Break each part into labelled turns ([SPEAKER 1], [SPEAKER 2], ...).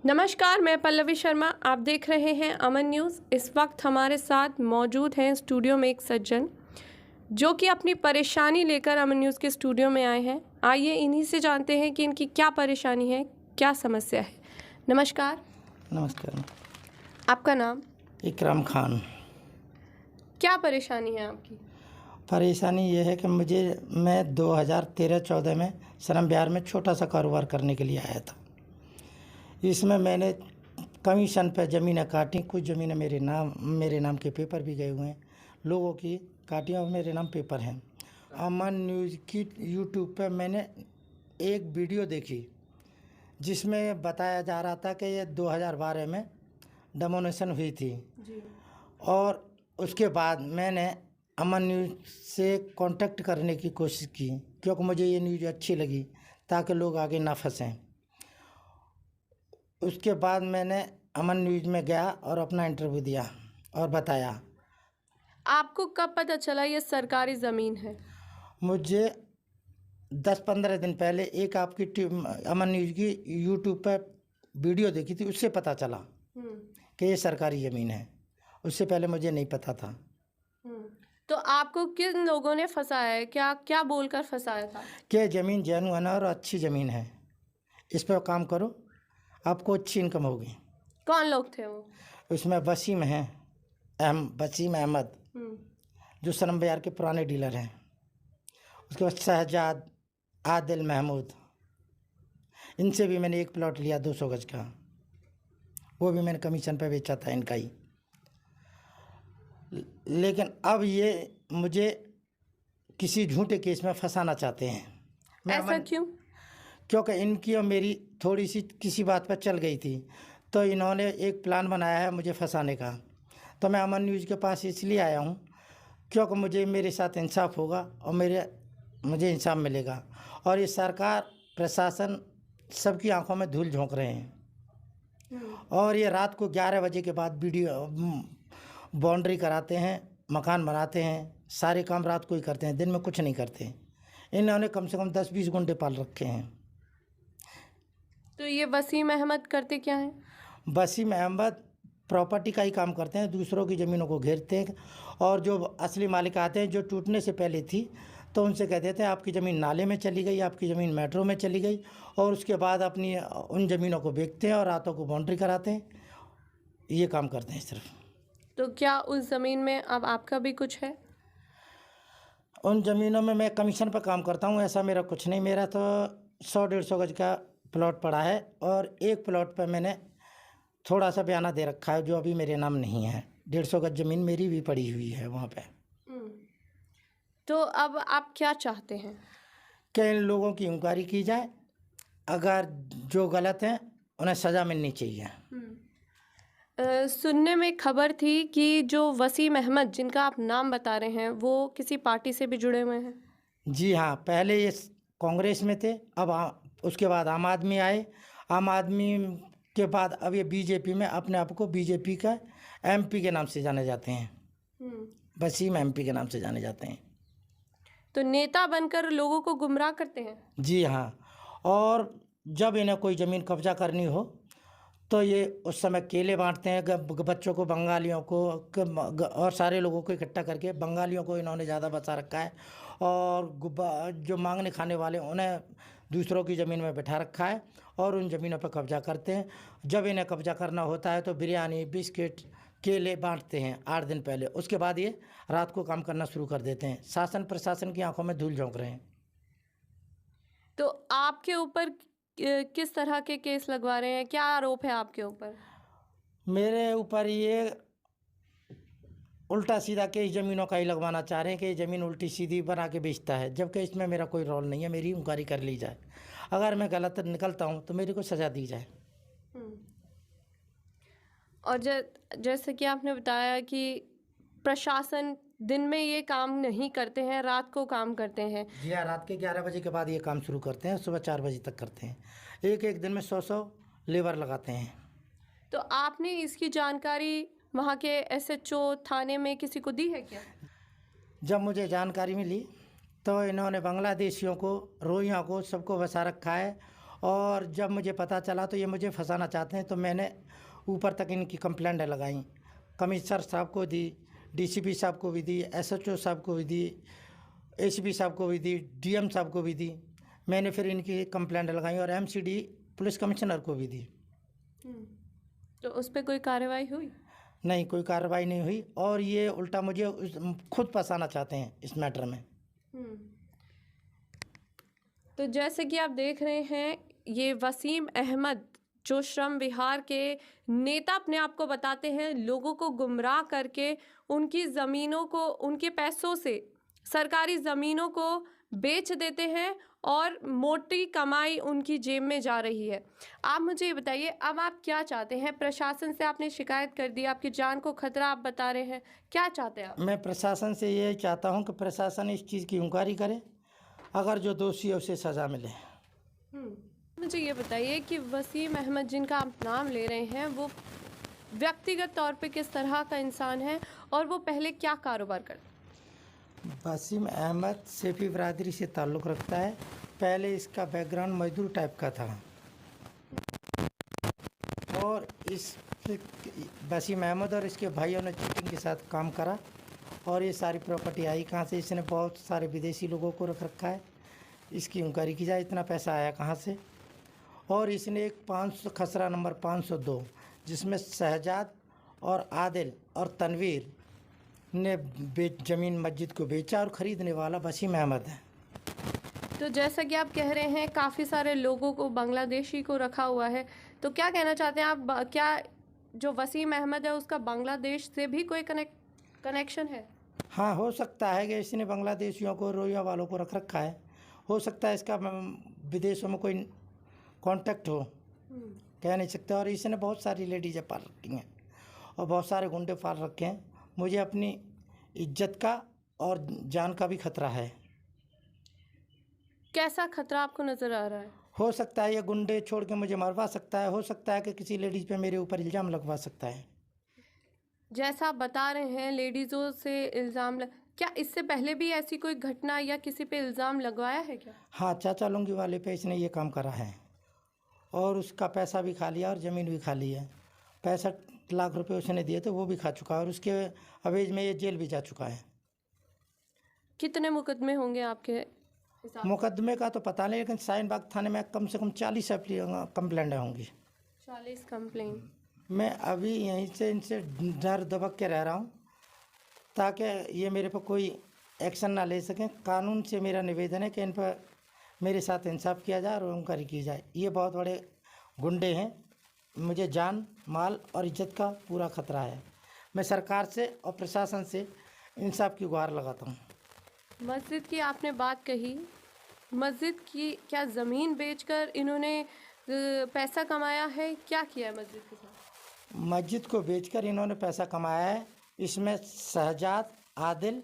[SPEAKER 1] नमस्कार, मैं पल्लवी शर्मा। आप देख रहे हैं अमन न्यूज़। इस वक्त हमारे साथ मौजूद हैं स्टूडियो में एक सज्जन जो कि अपनी परेशानी लेकर अमन न्यूज़ के स्टूडियो में आए हैं। आइए इन्हीं से जानते हैं कि इनकी क्या परेशानी है, क्या समस्या है। नमस्कार।
[SPEAKER 2] नमस्कार।
[SPEAKER 1] आपका नाम?
[SPEAKER 2] इकराम खान।
[SPEAKER 1] क्या परेशानी है आपकी?
[SPEAKER 2] परेशानी ये है कि मैं 2013-14 में श्रम विहार में छोटा सा कारोबार करने के लिए आया था। इसमें मैंने कमीशन पर ज़मीनें काटी। कुछ ज़मीनें मेरे नाम के पेपर भी गए हुए हैं, लोगों की काटी और मेरे नाम पेपर हैं। अमन न्यूज़ की यूट्यूब पर मैंने एक वीडियो देखी जिसमें बताया जा रहा था कि ये 2012 में डेमोनेशन हुई थी
[SPEAKER 1] जी।
[SPEAKER 2] और उसके बाद मैंने अमन न्यूज़ से कांटेक्ट करने की कोशिश की क्योंकि मुझे ये न्यूज़ अच्छी लगी ताकि लोग आगे ना फंसें। उसके बाद मैंने अमन न्यूज़ में गया और अपना इंटरव्यू दिया और बताया।
[SPEAKER 1] आपको कब पता चला ये सरकारी ज़मीन है?
[SPEAKER 2] मुझे 10-15 दिन पहले एक आपकी अमन न्यूज़ की यूट्यूब पर वीडियो देखी थी, उससे पता चला कि ये सरकारी ज़मीन है। उससे पहले मुझे नहीं पता था।
[SPEAKER 1] तो आपको किन लोगों ने फंसाया है? क्या बोलकर फंसाया था?
[SPEAKER 2] कि ज़मीन जेन्युइन है और अच्छी ज़मीन है, इस पर काम करो, आपको अच्छी इनकम होगी।
[SPEAKER 1] कौन लोग थे वो?
[SPEAKER 2] उसमें वसीम अहमद जो श्रम विहार के पुराने डीलर हैं। उसके बाद शहजाद, आदिल महमूद, इनसे भी मैंने एक प्लॉट लिया 200 गज का, वो भी मैंने कमीशन पे बेचा था इनका ही। लेकिन अब ये मुझे किसी झूठे केस में फंसाना चाहते हैं।
[SPEAKER 1] ऐसा क्यों?
[SPEAKER 2] क्योंकि इनकी और मेरी थोड़ी सी किसी बात पर चल गई थी, तो इन्होंने एक प्लान बनाया है मुझे फंसाने का। तो मैं अमन न्यूज़ के पास इसलिए आया हूँ क्योंकि मेरे साथ इंसाफ होगा और मुझे इंसाफ मिलेगा। और ये सरकार, प्रशासन सबकी आंखों में धूल झोंक रहे हैं और ये रात को 11 बजे के बाद बाउंड्री कराते हैं, मकान बनाते हैं, सारे काम रात को ही करते हैं, दिन में कुछ नहीं करते। इन्होंने कम से कम 10-20 गुंडे पाल रखे हैं।
[SPEAKER 1] तो ये वसीम अहमद करते क्या हैं?
[SPEAKER 2] वसीम अहमद प्रॉपर्टी का ही काम करते हैं, दूसरों की ज़मीनों को घेरते हैं और जो असली मालिक आते हैं, जो टूटने से पहले थी, तो उनसे कह देते हैं आपकी ज़मीन नाले में चली गई, आपकी ज़मीन मेट्रो में चली गई, और उसके बाद अपनी उन ज़मीनों को बेचते हैं और रातों को बाउंड्री कराते हैं। ये काम करते हैं सिर्फ।
[SPEAKER 1] तो क्या उस ज़मीन में अब आपका भी कुछ है?
[SPEAKER 2] उन ज़मीनों में मैं कमीशन पर काम करता हूँ, ऐसा मेरा कुछ नहीं। मेरा तो 100-150 गज का प्लॉट पड़ा है और एक प्लॉट पर मैंने थोड़ा सा बयाना दे रखा है जो अभी मेरे नाम नहीं है। 150 गज ज़मीन मेरी भी पड़ी हुई है वहाँ पे।
[SPEAKER 1] तो अब आप क्या चाहते हैं?
[SPEAKER 2] कि इन लोगों की इंक्वायरी की जाए, अगर जो गलत हैं उन्हें सज़ा मिलनी चाहिए।
[SPEAKER 1] सुनने में खबर थी कि जो वसीम अहमद जिनका आप नाम बता रहे हैं वो किसी पार्टी से भी जुड़े हुए हैं।
[SPEAKER 2] जी हाँ, पहले ये कांग्रेस में थे, अब उसके बाद आम आदमी आए, आम आदमी के बाद अब ये बीजेपी में अपने आप को बीजेपी का एमपी के नाम से जाने जाते हैं। वसीम एमपी के नाम से जाने जाते हैं।
[SPEAKER 1] तो नेता बनकर लोगों को गुमराह करते हैं।
[SPEAKER 2] जी हाँ, और जब इन्हें कोई ज़मीन कब्जा करनी हो तो ये उस समय केले बांटते हैं बच्चों को, बंगालियों को और सारे लोगों को इकट्ठा करके। बंगालियों को इन्होंने ज़्यादा बचा रखा है और जो मांगने खाने वाले उन्हें दूसरों की ज़मीन में बैठा रखा है और उन ज़मीनों पर कब्जा करते हैं। जब इन्हें कब्जा करना होता है तो बिरयानी, बिस्किट, केले बांटते हैं 8 दिन पहले। उसके बाद ये रात को काम करना शुरू कर देते हैं। शासन प्रशासन की आंखों में धूल झोंक रहे हैं।
[SPEAKER 1] तो आपके ऊपर किस तरह के केस लगवा रहे हैं? क्या आरोप है आपके ऊपर?
[SPEAKER 2] मेरे ऊपर ये उल्टा सीधा केस ज़मीनों का ही लगवाना चाह रहे हैं कि ये ज़मीन उल्टी सीधी बना के बेचता है, जबकि इसमें मेरा कोई रोल नहीं है। मेरी इंक्वायरी कर ली जाए, अगर मैं गलत निकलता हूँ तो मेरे को सज़ा दी जाए।
[SPEAKER 1] और जैसे कि आपने बताया कि प्रशासन दिन में ये काम नहीं करते हैं, रात को काम करते हैं।
[SPEAKER 2] जी हाँ, रात के 11 बजे के बाद ये काम शुरू करते हैं, सुबह 4 बजे तक करते हैं। एक दिन में 100 लेबर लगाते हैं।
[SPEAKER 1] तो आपने इसकी जानकारी वहाँ के एसएचओ थाने में किसी को दी है क्या?
[SPEAKER 2] जब मुझे जानकारी मिली तो इन्होंने बांग्लादेशियों को, रोहिंग्या को, सबको बसा रखा है और जब मुझे पता चला तो ये मुझे फंसाना चाहते हैं, तो मैंने ऊपर तक इनकी कंप्लेंट लगाई, कमिश्नर साहब को दी, डीसीपी साहब को भी दी, एसएचओ साहब को भी दी, एसीपी साहब को भी दी, डीएम साहब को भी दी। मैंने फिर इनकी कंप्लेंट लगाई और एमसीडी पुलिस कमिश्नर को भी दी।
[SPEAKER 1] तो उस पर कोई कार्रवाई हुई?
[SPEAKER 2] नहीं, कोई कार्रवाई नहीं हुई और ये उल्टा मुझे खुद फंसाना चाहते हैं इस मैटर में।
[SPEAKER 1] तो जैसे कि आप देख रहे हैं, ये वसीम अहमद जो श्रम विहार के नेता अपने आप को बताते हैं, लोगों को गुमराह करके उनकी ज़मीनों को, उनके पैसों से सरकारी ज़मीनों को बेच देते हैं और मोटी कमाई उनकी जेब में जा रही है। आप मुझे ये बताइए, अब आप क्या चाहते हैं? प्रशासन से आपने शिकायत कर दी, आपकी जान को खतरा आप बता रहे हैं, क्या चाहते हैं आप?
[SPEAKER 2] मैं प्रशासन से ये चाहता हूँ कि प्रशासन इस चीज़ की इंक्वायरी करे, अगर जो दोषी है उसे सज़ा मिले।
[SPEAKER 1] मुझे ये बताइए कि वसीम अहमद जिनका आप नाम ले रहे हैं, वो व्यक्तिगत तौर पे किस तरह का इंसान है और वो पहले क्या कारोबार करते?
[SPEAKER 2] वसीम अहमद सेफी बरादरी से ताल्लुक़ रखता है। पहले इसका बैकग्राउंड मजदूर टाइप का था और इस वसीम अहमद और इसके भाइयों ने चीटिंग के साथ काम करा और ये सारी प्रॉपर्टी आई कहाँ से? इसने बहुत सारे विदेशी लोगों को रख रखा है, इसकी इंक्वायरी की जाए, इतना पैसा आया कहाँ से? और इसने एक 500 खसरा नंबर 502 जिसमें शहजाद और आदिल और तनवीर ने ज़मीन मस्जिद को बेचा और ख़रीदने वाला वसीम अहमद है।
[SPEAKER 1] तो जैसा कि आप कह रहे हैं, काफ़ी सारे लोगों को, बांग्लादेशी को रखा हुआ है, तो क्या कहना चाहते हैं आप? क्या जो वसीम अहमद है उसका बांग्लादेश से भी कोई कनेक्शन है?
[SPEAKER 2] हाँ, हो सकता है कि इसने बांग्लादेशियों को, रोहिंग्या वालों को रख रखा है। हो सकता है इसका विदेशों में कोई कांटेक्ट हो, कह नहीं सकते। और इसने बहुत सारी लेडीज़ें पाल रखी हैं और बहुत सारे गुंडे पाल रखे हैं। मुझे अपनी इज्जत का और जान का भी खतरा है।
[SPEAKER 1] कैसा खतरा आपको नज़र आ रहा है?
[SPEAKER 2] हो सकता है ये गुंडे छोड़ के मुझे मरवा सकता है, हो सकता है कि किसी लेडीज़ पे मेरे ऊपर इल्ज़ाम लगवा सकता है।
[SPEAKER 1] जैसा आप बता रहे हैं, लेडीज़ों से इल्ज़ाम क्या इससे पहले भी ऐसी कोई घटना या किसी पे इल्ज़ाम लगवाया है क्या?
[SPEAKER 2] हाँ, चाचा लुंगी वाले पे इसने ये काम करा है और उसका पैसा भी खा लिया और ज़मीन भी खा ली है। 65 लाख रुपए उसने दिए थे, वो भी खा चुका है और उसके अवेज में ये जेल भी जा चुका है।
[SPEAKER 1] कितने मुकदमे होंगे आपके हिसाब?
[SPEAKER 2] मुकदमे का तो पता नहीं, लेकिन शाहीन बाग थाने में कम से कम 40 कंप्लेंट होंगी।
[SPEAKER 1] 40 कंप्लेंट?
[SPEAKER 2] मैं अभी यहीं से इनसे डर दबक के रह रहा हूँ ताकि ये मेरे पर कोई एक्शन ना ले सकें। कानून से मेरा निवेदन है कि इन पर मेरे साथ इंसाफ किया जाए और इंक्वायरी की जाए। ये बहुत बड़े गुंडे हैं, मुझे जान, माल और इज्जत का पूरा खतरा है। मैं सरकार से और प्रशासन से इंसाफ की गुहार लगाता हूँ।
[SPEAKER 1] मस्जिद की आपने बात कही, मस्जिद की क्या ज़मीन बेचकर इन्होंने पैसा कमाया है? क्या किया है मस्जिद के साथ?
[SPEAKER 2] मस्जिद को बेचकर इन्होंने पैसा कमाया है। इसमें शहजाद, आदिल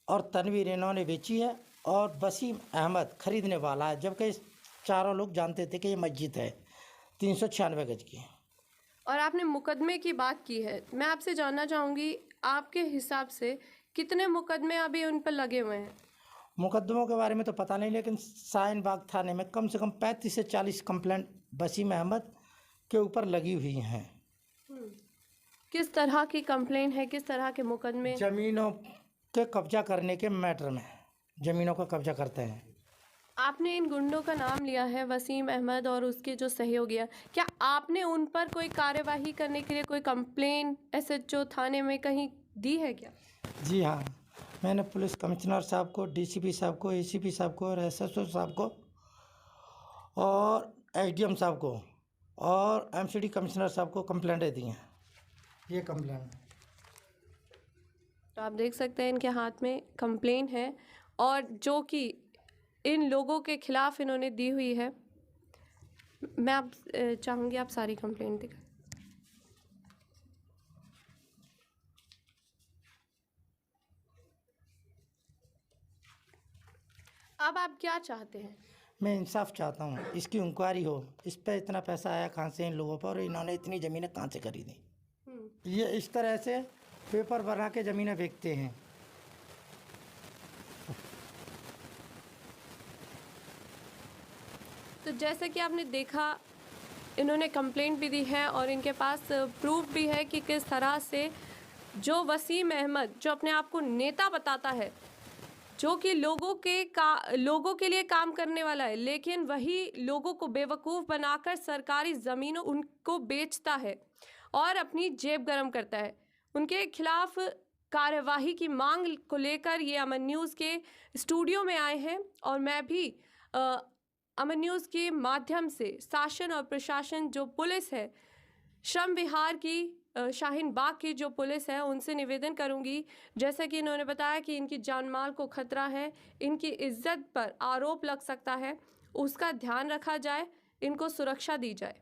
[SPEAKER 2] और तनवीर इन्होंने बेची है और वसीम अहमद खरीदने वाला है, जबकि चारों लोग जानते थे कि ये मस्जिद है 396 गज की।
[SPEAKER 1] और आपने मुकदमे की बात की है, मैं आपसे जानना चाहूँगी, आपके हिसाब से कितने मुकदमे अभी उन पर लगे हुए हैं?
[SPEAKER 2] मुकदमों के बारे में तो पता नहीं, लेकिन शाहीन बाग थाने में कम से कम 35 से 40 कंप्लेंट वसीम अहमद के ऊपर लगी हुई हैं।
[SPEAKER 1] किस तरह की कंप्लेंट है, किस तरह के मुकदमे?
[SPEAKER 2] ज़मीनों के कब्जा करने के मैटर में ज़मीनों का कब्जा करते हैं।
[SPEAKER 1] आपने इन गुंडों का नाम लिया है, वसीम अहमद और उसके जो सहयोगी हैं, क्या आपने उन पर कोई कार्यवाही करने के लिए कोई कंप्लेंट एसएचओ थाने में कहीं दी है क्या?
[SPEAKER 2] जी हाँ, मैंने पुलिस कमिश्नर साहब को, डीसीपी साहब को, एसीपी साहब को और एसएचओ साहब को और एसडीएम साहब को और एमसीडी कमिश्नर साहब को कंप्लेंटें दी हैं। ये कंप्लेंट,
[SPEAKER 1] तो आप देख सकते हैं इनके हाथ में कंप्लेंट है और जो कि इन लोगों के खिलाफ इन्होंने दी हुई है। मैं आप चाहूँगी आप सारी कंप्लेंट दिखाएं। अब आप क्या चाहते हैं?
[SPEAKER 2] मैं इंसाफ चाहता हूँ, इसकी इंक्वायरी हो, इस पर इतना पैसा आया कहाँ से इन लोगों पर और इन्होंने इतनी ज़मीनें कहाँ से खरीदी। ये इस तरह से पेपर बना के ज़मीनें बेचते हैं।
[SPEAKER 1] तो जैसे कि आपने देखा, इन्होंने कंप्लेंट भी दी है और इनके पास प्रूफ भी है कि किस तरह से जो वसीम अहमद, जो अपने आप को नेता बताता है, जो कि लोगों के लिए काम करने वाला है, लेकिन वही लोगों को बेवकूफ़ बनाकर सरकारी ज़मीनों उनको बेचता है और अपनी जेब गरम करता है। उनके खिलाफ कार्यवाही की मांग को लेकर ये अमन न्यूज़ के स्टूडियो में आए हैं और मैं भी अमन न्यूज़ के माध्यम से शासन और प्रशासन, जो पुलिस है, श्रम विहार की शाहीन बाग की जो पुलिस है, उनसे निवेदन करूंगी, जैसा कि इन्होंने बताया कि इनकी जान माल को खतरा है, इनकी इज्जत पर आरोप लग सकता है, उसका ध्यान रखा जाए, इनको सुरक्षा दी जाए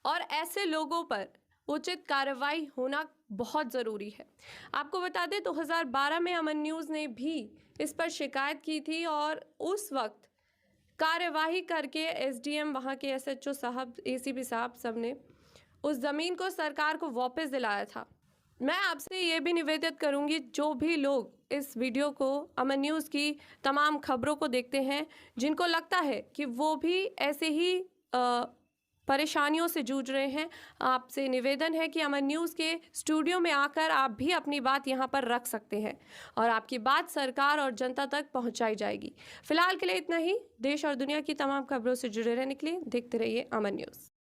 [SPEAKER 1] और ऐसे लोगों पर उचित कार्रवाई होना बहुत ज़रूरी है। आपको बता दें 2012 में अमन न्यूज़ ने भी इस पर शिकायत की थी और उस वक्त कार्यवाही करके एसडीएम, वहाँ के एसएचओ साहब, एसीपी साहब, सब ने उस ज़मीन को सरकार को वापस दिलाया था। मैं आपसे ये भी निवेदित करूंगी, जो भी लोग इस वीडियो को, अमन न्यूज़ की तमाम खबरों को देखते हैं, जिनको लगता है कि वो भी ऐसे ही परेशानियों से जूझ रहे हैं, आपसे निवेदन है कि अमन न्यूज़ के स्टूडियो में आकर आप भी अपनी बात यहाँ पर रख सकते हैं और आपकी बात सरकार और जनता तक पहुँचाई जाएगी। फिलहाल के लिए इतना ही। देश और दुनिया की तमाम खबरों से जुड़े रहने के लिए देखते रहिए अमन न्यूज़।